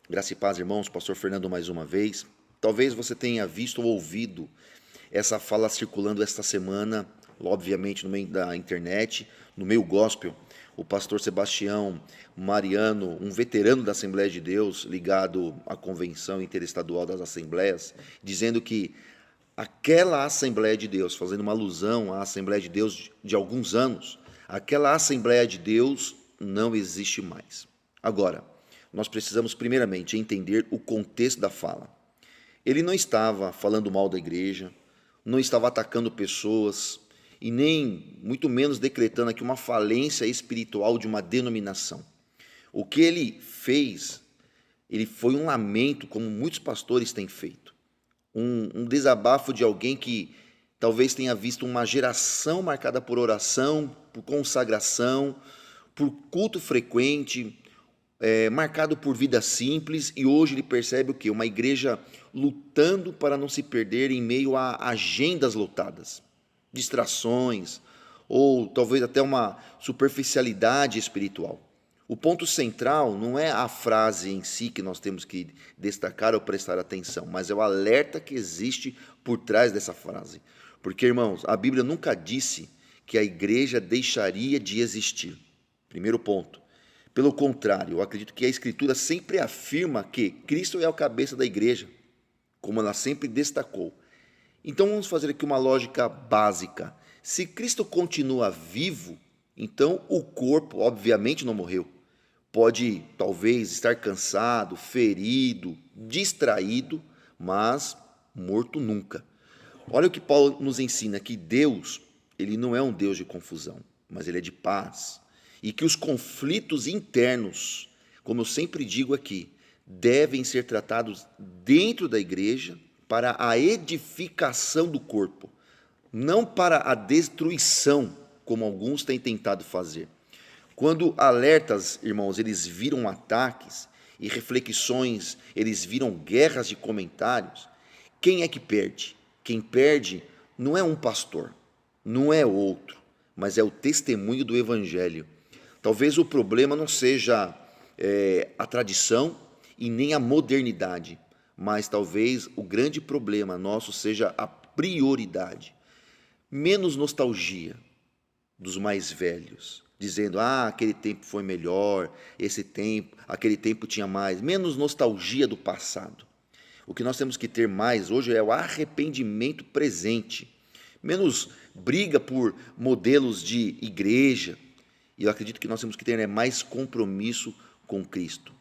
Graça e paz, irmãos. Pastor Fernando mais uma vez. Talvez você tenha visto ou ouvido essa fala circulando esta semana, obviamente no meio da internet, no meio gospel. O pastor Sebastião Mariano, um veterano da Assembleia de Deus, ligado à Convenção Interestadual das Assembleias, dizendo que aquela Assembleia de Deus, fazendo uma alusão à Assembleia de Deus de alguns anos, aquela Assembleia de Deus não existe mais. Agora, nós precisamos primeiramente entender o contexto da fala. Ele não estava falando mal da igreja, não estava atacando pessoas e nem, muito menos, decretando aqui uma falência espiritual de uma denominação. O que ele fez, ele foi um lamento, como muitos pastores têm feito. Um desabafo de alguém que talvez tenha visto uma geração marcada por oração, por consagração, por culto frequente, marcado por vida simples, e hoje ele percebe o quê? Uma igreja lutando para não se perder em meio a agendas lotadas, distrações, ou talvez até uma superficialidade espiritual. O ponto central não é a frase em si que nós temos que destacar ou prestar atenção, mas é o alerta que existe por trás dessa frase. Porque, irmãos, a Bíblia nunca disse que a igreja deixaria de existir. Primeiro ponto. Pelo contrário, eu acredito que a Escritura sempre afirma que Cristo é a cabeça da igreja, como ela sempre destacou. Então vamos fazer aqui uma lógica básica. Se Cristo continua vivo, então o corpo, obviamente, não morreu. Pode, talvez, estar cansado, ferido, distraído, mas morto nunca. Olha o que Paulo nos ensina, que Deus, ele não é um Deus de confusão, mas ele é de paz. E que os conflitos internos, como eu sempre digo aqui, devem ser tratados dentro da igreja para a edificação do corpo, não para a destruição, como alguns têm tentado fazer. Quando alertas, irmãos, eles viram ataques e reflexões, eles viram guerras de comentários, quem é que perde? Quem perde não é um pastor, não é outro, mas é o testemunho do evangelho. Talvez o problema não seja a tradição e nem a modernidade, mas talvez o grande problema nosso seja a prioridade. Menos nostalgia dos mais velhos, dizendo, aquele tempo foi melhor, aquele tempo tinha mais. Menos nostalgia do passado. O que nós temos que ter mais hoje é o arrependimento presente. Menos briga por modelos de igreja. E eu acredito que nós temos que ter mais compromisso com Cristo.